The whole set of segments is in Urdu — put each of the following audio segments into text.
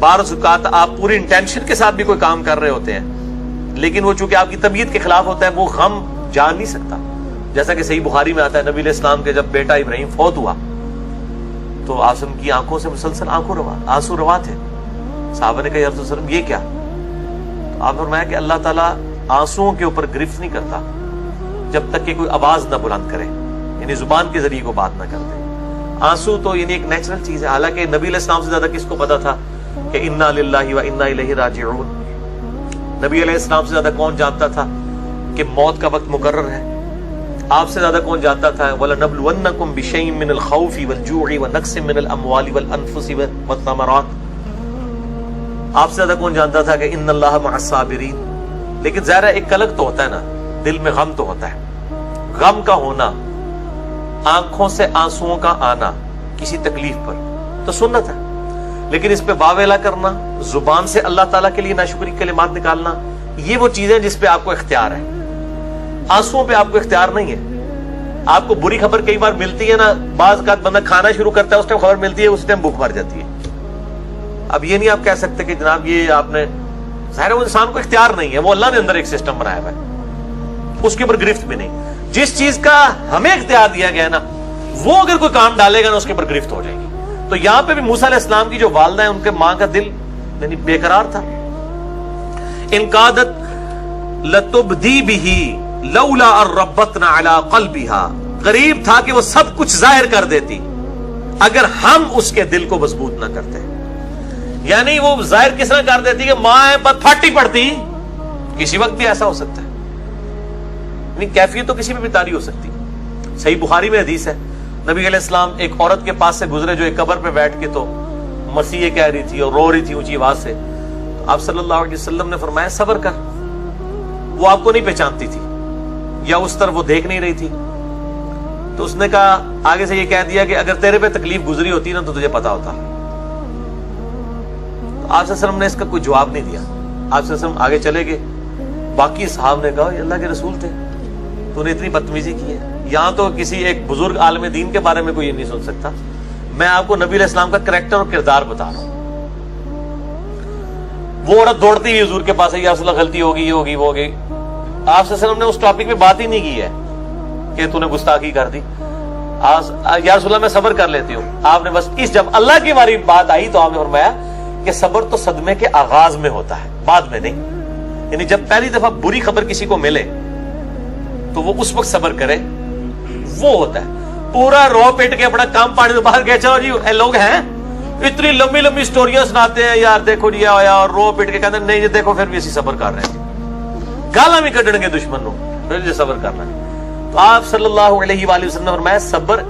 بعض اوقات آپ پوری انٹینشن کے ساتھ بھی کوئی کام کر رہے ہوتے ہیں، لیکن وہ چونکہ آپ کی طبیعت کے خلاف ہوتا ہے، وہ غم جان نہیں سکتا. جیسا کہ صحیح بخاری میں آتا ہے، نبی علیہ السلام کے جب بیٹا ابراہیم فوت ہوا تو آسم کی آنکھوں سے مسلسل آنسو روا تھے. صحابہ نے کہا یا رسول اللہ علیہ وسلم یہ کیا؟ تو آپ نے فرمایا کہ اللہ تعالیٰ آنسوؤں کے اوپر گرفت نہیں کرتا جب تک کہ کوئی آواز نہ بلند کرے، یعنی زبان کے ذریعے کو بات نہ کر دے. آنسو تو یعنی ایک نیچرل چیز ہے. حالانکہ نبی علیہ السلام سے زیادہ کس کو پتا تھا کہ انا للہ و انا الیہ راجعون؟ نبی علیہ السلام سے زیادہ کون جانتا تھا کہ موت کا وقت مقرر ہے؟ آپ سے زیادہ کون جانتا تھا وَلَنَبْلُوَنَّكُمْ بِشَيْءٍ مِّنَ الْخَوْفِ وَالْجُوعِ وَنَقْصٍ مِّنَ الْأَمْوَالِ وَالْأَنفُسِ وَالثَّمَرَاتِ؟ آپ سے زیادہ کون جانتا تھا کہ ان اللہ مع الصابرین؟ لیکن ظاہر ہے ایک قلق تو ہوتا ہے نا، دل میں غم تو ہوتا ہے. غم کا ہونا، آنکھوں سے آنسوؤں کا آنا کسی تکلیف پر تو سنت ہے، لیکن اس پہ واویلا کرنا، زبان سے اللہ تعالیٰ کے لیے ناشکری کلمات نکالنا، یہ وہ چیزیں جس پہ آپ کو اختیار ہے. آنسوؤں پہ آپ کو اختیار نہیں ہے. آپ کو بری خبر کئی بار ملتی ہے نا، بعض اوقات بندہ کھانا شروع کرتا ہے، اس ٹائم خبر ملتی ہے، اس ٹائم بھوک مر جاتی ہے. اب یہ نہیں آپ کہہ سکتے کہ جناب یہ آپ نے، ظاہر ہے وہ انسان کو اختیار نہیں ہے، وہ اللہ نے اندر ایک سسٹم بنایا ہوا ہے، اس کے اوپر گرفت بھی نہیں. جس چیز کا ہمیں اختیار دیا گیا ہے نا، وہ اگر کوئی کام ڈالے گا نا اس کے اوپر گرفت ہو جائے گی. تو یہاں پہ بھی موسیٰ علیہ السلام کی جو والدہ ہیں، ان کے ماں کا دل یعنی بے قرار تھا. ان قادت لتبدی بہ لولا ان ربطنا علی قلبہا، قریب تھا کہ وہ سب کچھ ظاہر کر دیتی اگر ہم اس کے دل کو مضبوط نہ کرتے. یعنی وہ ظاہر کس طرح کر دیتی کہ ماں ہے بس پھاٹی پڑتی. کسی وقت بھی ایسا ہو سکتا ہے، یعنی کیفیت تو کسی بھی طاری ہو سکتی. صحیح بخاری میں حدیث ہے، نبی علیہ السلام ایک عورت کے پاس سے گزرے جو ایک قبر پہ بیٹھ کے تو مسیح کہہ رہی تھی اور رو رہی تھی اونچی آواز سے. آپ صلی اللہ علیہ وسلم نے فرمایا صبر کر. وہ آپ کو نہیں پہچانتی تھی یا اس طرف وہ دیکھ نہیں رہی تھی. تو اس نے کہا آگے سے یہ کہہ دیا کہ اگر تیرے پہ تکلیف گزری ہوتی نا تو تجھے پتا ہوتا. تو آپ صلی اللہ علیہ وسلم نے اس کا کوئی جواب نہیں دیا. آپ صلی اللہ علیہ وسلم آگے چلے گئے. باقی صحابہ نے کہا یہ اللہ کے رسول تھے، تو نے اتنی بدتمیزی کی ہے. یہاں تو کسی ایک بزرگ عالم دین کے بارے میں کوئی یہ نہیں سن سکتا. میں آپ کو نبی علیہ السلام کا کریکٹر اور کردار بتا رہا ہوں. وہ عورت دوڑتی ہوئی حضور کے پاس ہے، یا رسول اللہ غلطی ہوگی، یہ ہوگی، وہ ہوگی. آپ صلی اللہ علیہ وسلم نے اس ٹاپک پہ بات ہی نہیں کی ہے کہ تو نے گستاخی کر دی. یا رسول اللہ میں صبر کر لیتی ہوں. آپ نے بس جب اللہ کی ہماری بات آئی تو آپ نے فرمایا کہ صبر تو صدمے کے آغاز میں ہوتا ہے، بعد میں نہیں. یعنی جب پہلی دفعہ بری خبر کسی کو ملے تو وہ اس وقت صبر کرے، وہ ہوتا ہے. پورا رو پیٹ کے اپنا کام پانے سے باہر گئے، چلو جی اے لوگ ہیں اتنی لمبی لمبی سٹوریاں سناتے ہیں، یار دیکھو جی آیا اور رو پیٹ کے کہتے ہیں نہیں جی دیکھو پھر بھی اسی صبر کر رہے ہیں، گالاں بھی کڈن گے دشمن نو، پھر جی صبر کرنا ہے. تو آپ صلی اللہ علیہ وآلہ وسلم نے فرمایا صبر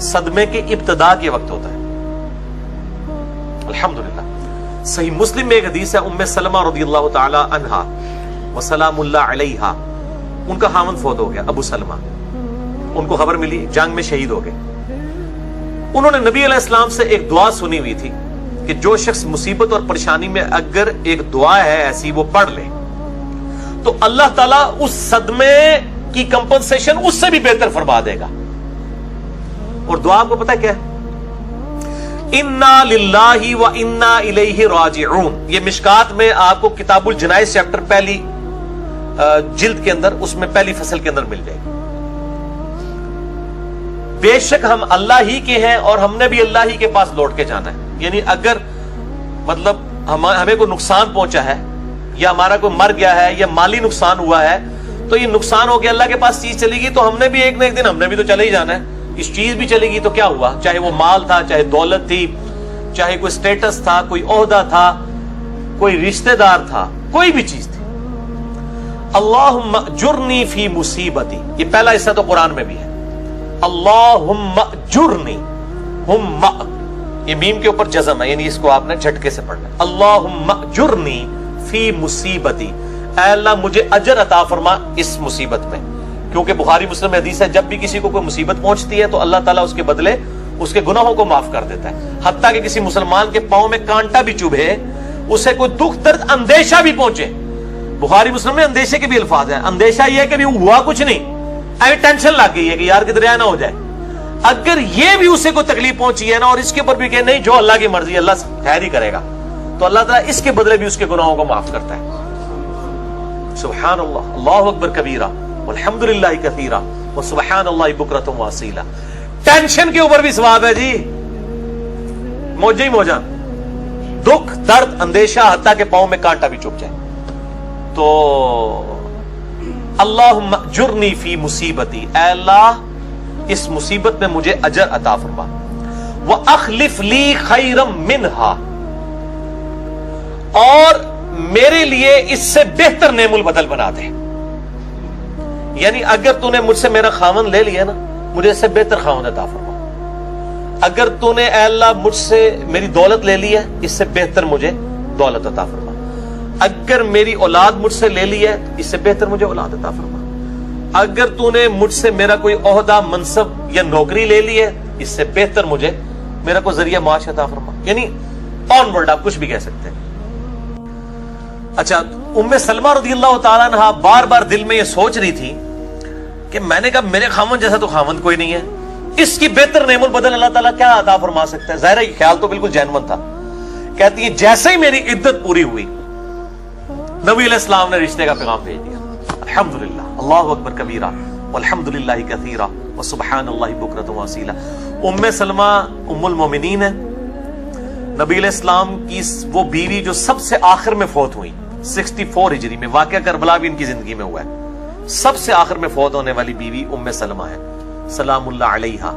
صدمے کے ابتدا کے وقت ہوتا ہے. الحمدللہ. صحیح مسلم میں ایک حدیث ہے، ام سلمہ رضی اللہ تعالی عنہا وسلام اللہ علیہا، ان کا خاوند فوت ہو گیا ابو سلمہ. ان کو خبر ملی، جنگ میں شہید ہو گئے. انہوں نے نبی علیہ السلام سے ایک دعا سنی ہوئی تھی کہ جو شخص مصیبت اور پریشانی میں اگر ایک دعا ہے ایسی وہ پڑھ لے تو اللہ تعالیٰ اس صدمے کی کمپنسیشن اس سے بھی بہتر فرما دے گا. اور دعا آپ کو پتا کیا ہے؟ انا للہ و انا الیہ راجعون. یہ مشکات میں آپ کو کتاب الجنائز چیپٹر پہلی جلد کے اندر، اس میں پہلی فصل کے اندر مل جائے گی. بے شک ہم اللہ ہی کے ہیں اور ہم نے بھی اللہ ہی کے پاس لوٹ کے جانا ہے. یعنی اگر مطلب ہمیں کوئی نقصان پہنچا ہے یا ہمارا کوئی مر گیا ہے یا مالی نقصان ہوا ہے تو یہ نقصان ہو گیا، اللہ کے پاس چیز چلی گئی تو ہم نے بھی ایک نہ ایک دن ہم نے بھی تو چلے ہی جانا ہے. اس چیز بھی چلے گی تو کیا ہوا، چاہے وہ مال تھا، چاہے دولت تھی، چاہے کوئی سٹیٹس تھا، کوئی عہدہ تھا، کوئی رشتہ دار تھا، کوئی بھی چیز تھی. اللہم اجرنی فی مصیبتی، یہ پہلا حصہ تو قرآن میں بھی ہے. اللہم اجرنی، ہم یہ میم کے اوپر جزم ہے، یعنی اس کو آپ نے جھٹکے سے پڑھنا ہے. اللہم اجرنی فی مصیبتی، اے اللہ مجھے اجر عطا فرما اس مصیبت میں. کیونکہ بخاری مسلم میں حدیث ہے جب بھی کسی کو کوئی مصیبت پہنچتی ہے تو اللہ تعالیٰ اس کے بدلے اس کے گناہوں کو معاف کر دیتا ہے. حتیٰ کہ کسی مسلمان کے پاؤں میں کانٹا بھی چبھے، اسے کوئی دکھ درد اندیشہ بھی پہنچے. بخاری مسلم میں اندیشے کے بھی الفاظ ہیں. اندیشہ یہ ہے کہ بھی ہوا کچھ نہیں، ابھی ٹینشن لگ گئی ہے کہ یار کدھر نہ ہو جائے. اگر یہ بھی اسے کوئی تکلیف پہنچی ہے نا اور اس کے اوپر بھی کہ نہیں جو اللہ کی مرضی اللہ خیر ہی کرے گا، تو اللہ تعالیٰ اس کے بدلے بھی اس کے گناہوں کو معاف کرتا ہے. سبحان اللہ, اللہ اکبر کبیرہ والحمدللہ کثیرہ وسبحان اللہ بکرۃ واصیلہ. ٹینشن کے اوپر بھی ثواب ہے جی, موجہ ہی موجہ, دکھ درد اندیشہ حتیٰ کہ پاؤں میں کانٹا بھی چبھ جائے. تو اللہم اجرنی فی مصیبتی, اے اللہ اس مصیبت میں مجھے اجر عطا فرما. وَأَخْلِفْ لِي خَيْرًا مِّنْهَا, اور میرے لیے اس سے بہتر نعم البدل بنا دے. یعنی اگر تو نے مجھ سے میرا خاوند لے لیا نا, مجھے اس سے بہتر خاوند عطا فرما. اگر تو نے اے اللہ مجھ سے میری دولت لے لی ہے, اس سے بہتر مجھے دولت عطا فرما. اگر میری اولاد مجھ سے لے لی ہے, اس سے بہتر مجھے اولاد عطا فرما. اگر تو نے مجھ سے میرا کوئی عہدہ منصب یا نوکری لے لی ہے, اس سے بہتر مجھے میرا کوئی ذریعہ معاش عطا فرما. یعنی آن ورڈ آپ کچھ بھی کہہ سکتے ہیں. اچھا, ام سلمہ رضی اللہ تعالیٰ عنہ بار بار دل میں یہ سوچ رہی تھی کہ میں نے کہا میرے خاوند جیسا تو خاوند کوئی نہیں ہے, اس کی بہتر نعم البدل اللہ تعالیٰ کیا عطا فرما سکتا ہے. ظاہر ہے خیال تو بالکل جینون تھا. کہتی ہے جیسے ہی میری عدت پوری ہوئی, نبی علیہ السلام نے رشتے کا پیغام بھیج دیا. الحمدللہ, اللہ اکبر کبیرہ والحمدللہ کثیرہ وسبحان اللہ بکرۃ واصیلہ. ام سلمہ ام المومنین ہے, نبی علیہ السلام کی وہ بیوی جو سب سے آخر میں فوت ہوئی 64 ہجری میں. واقعہ کربلا بھی ان کی زندگی میں ہوا ہے. سب سے آخر میں فوت ہونے والی بیوی ام سلمہ ہے سلام اللہ علیہا,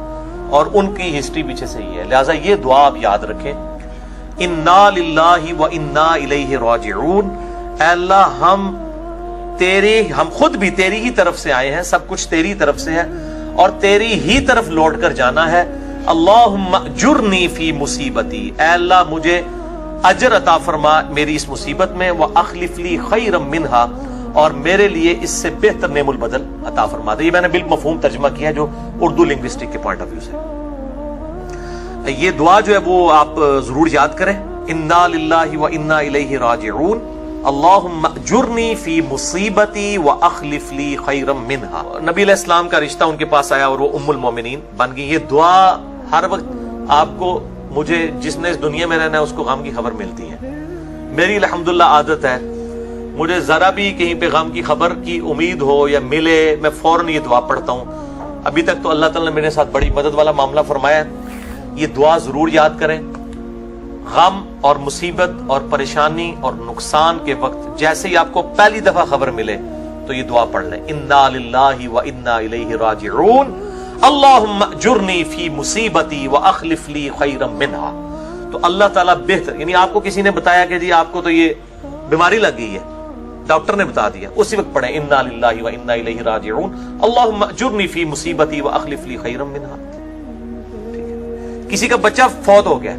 اور ان کی ہسٹری پیچھے سے ہی ہے. لہٰذا یہ دعا آپ یاد رکھیں, انا للہ و انا الیہ راجعون. اے اللہ ہم خود بھی تیری ہی طرف سے آئے ہیں, سب کچھ تیری طرف سے ہے اور تیری ہی طرف لوٹ کر جانا ہے. اللہم اجرنی فی مصیبتی, اے اللہ مجھے اجر عطا فرما میری اس مصیبت میں. واخلف لی خیرا منہا, اور میرے لیے اس سے بہتر نعم البدل عطا فرما دے. یہ میں نے بالمفہوم ترجمہ کیا ہے جو اردو لنگوسٹک کے پوائنٹ آف ویو سے. یہ دعا جو ہے وہ آپ ضرور یاد کریں. انا للہ و انا الیہ راجعون, اللہم اجرنی فی مصیبتی واخلف لی خیرا منہا. نبی علیہ السلام کا رشتہ ان کے پاس آیا اور وہ ام المومنین بن گئی. یہ دعا ہر وقت آپ کو, مجھے جس نے اس دنیا میں رہنا ہے اس کو غم کی خبر ملتی ہے. میری الحمدللہ عادت ہے, مجھے ذرا بھی کہیں پہ غم کی خبر کی امید ہو یا ملے, میں فوراً یہ دعا پڑھتا ہوں. ابھی تک تو اللہ تعالیٰ نے میرے ساتھ بڑی مدد والا معاملہ فرمایا ہے. یہ دعا ضرور یاد کریں. غم اور مصیبت اور پریشانی اور نقصان کے وقت جیسے ہی آپ کو پہلی دفعہ خبر ملے تو یہ دعا پڑھ لیں, انا للہ و انا الیہ راجعون, اللہم اجرنی فی مصیبتی واخلف لی خیرا منہا. تو اللہ تعالیٰ بہتر, یعنی آپ کو کسی نے بتایا کہ جی آپ کو تو یہ بیماری لگ گئی ہے, ڈاکٹر نے بتا دیا, اسی وقت پڑھیں انا للہ و انا الیہ راجعون, اللہم اجرنی فی مصیبتی واخلف لی خیرا منہا. ٹھیک ہے. کسی کا بچہ فوت ہو گیا,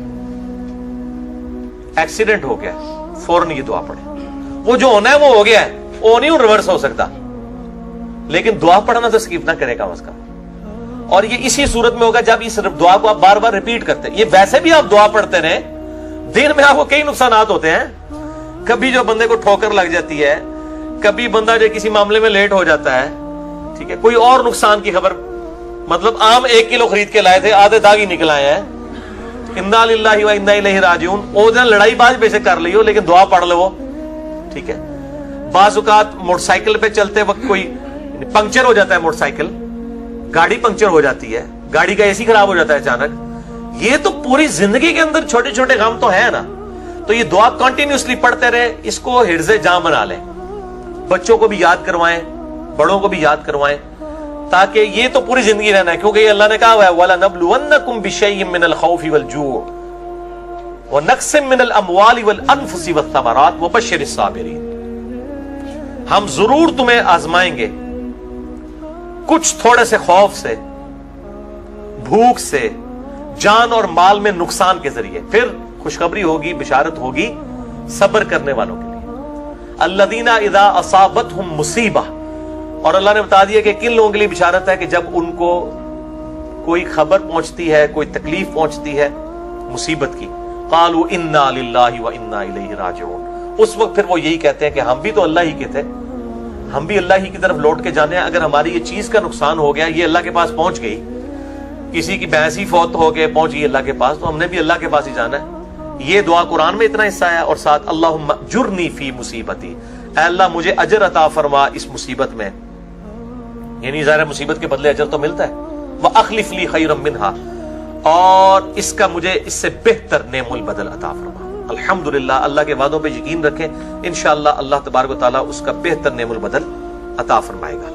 ایکسیڈنٹ ہو گیا, فوراً یہ دعا پڑھیں. وہ جو ہونا ہے وہ ہو گیا ہے, وہ نہیں ریورس ہو سکتا, لیکن دعا پڑھنا تو سکپ نہ کرے کم از کم. اور یہ اسی صورت میں ہوگا جب اس دعا کو آپ بار بار ریپیٹ کرتے ہیں. یہ ویسے بھی آپ دعا پڑھتے رہیں, دن میں آپ کو کئی نقصانات ہوتے ہیں. کبھی جو بندے کو ٹھوکر لگ جاتی ہے, کبھی بندہ جو کسی معاملے میں لیٹ ہو جاتا ہے, ٹھیک ہے, کوئی اور نقصان کی خبر, مطلب آم 1 کلو خرید کے لائے تھے, آدھے داغ ہی نکل آئے ہیں. انا للہ و انا الیہ راجعون. او دن لڑائی باز بے شک کر لیو, لیکن دعا پڑھ لو, ٹھیک ہے. بعض اوقات موٹر سائیکل پہ چلتے وقت کوئی پنکچر ہو جاتا ہے, موٹر سائیکل گاڑی پنکچر ہو جاتی ہے, گاڑی کا اے سی خراب ہو جاتا ہے اچانک. یہ تو پوری زندگی کے اندر چھوٹے چھوٹے غم تو ہے نا. تو یہ دعا کنٹینیوسلی پڑھتے رہے, اس کو حرز جاں بنا لیں. بچوں کو بھی یاد کروائیں, بڑوں کو بھی یاد کروائیں, تاکہ یہ تو پوری زندگی رہنا ہے. کیونکہ یہ اللہ نے کہا ہوا ہے وَلَنَبْلُوَنَّكُمْ بِشَيْءٍ مِّنَ الْخَوْفِ وَالْجُوعِ وَنَقْصٍ مِّنَ الْأَمْوَالِ وَالْأَنفُسِ وَالثَّمَرَاتِ وَبَشِّرِ الصَّابِرِينَ. ہم ضرور تمہیں آزمائیں گے, کچھ تھوڑے سے خوف سے, بھوک سے, جان اور مال میں نقصان کے ذریعے. پھر خوشخبری ہوگی, بشارت ہوگی صبر کرنے والوں کے لیے. الذین اذا اصابتہم مصیبہ, اور اللہ نے بتا دیا کہ کن لوگوں کے لیے بشارت ہے کہ جب ان کو کوئی خبر پہنچتی ہے, کوئی تکلیف پہنچتی ہے مصیبت کی, قالوا انا للہ و انا الیہ راجعون. اس وقت پھر وہ یہی کہتے ہیں کہ ہم بھی تو اللہ ہی کے تھے, ہم بھی اللہ ہی کی طرف لوٹ کے جانے ہیں. اگر ہماری یہ چیز کا نقصان ہو گیا, یہ اللہ کے پاس پہنچ گئی, کسی کی بھینس ہی فوت ہو کے پہنچ گئی اللہ کے پاس, تو ہم نے بھی اللہ کے پاس ہی جانا ہے. یہ دعا قرآن میں اتنا حصہ ہے، اور ساتھ اللہم اجرنی فی مصیبتی، اے اللہ مجھے اجر عطا فرما اس مصیبت میں، یعنی ظاہر مصیبت کے بدلے اجر تو ملتا ہے، وَأَخْلِفْ لِي خَيْرًا مِنْهَا، اور اس کا مجھے اس سے بہتر نعم البدل عطا فرما۔ الحمدللہ، اللہ کے وعدوں پہ یقین رکھیں، انشاءاللہ اللہ تبارک و تعالیٰ اس کا بہتر نعم البدل عطا فرمائے گا۔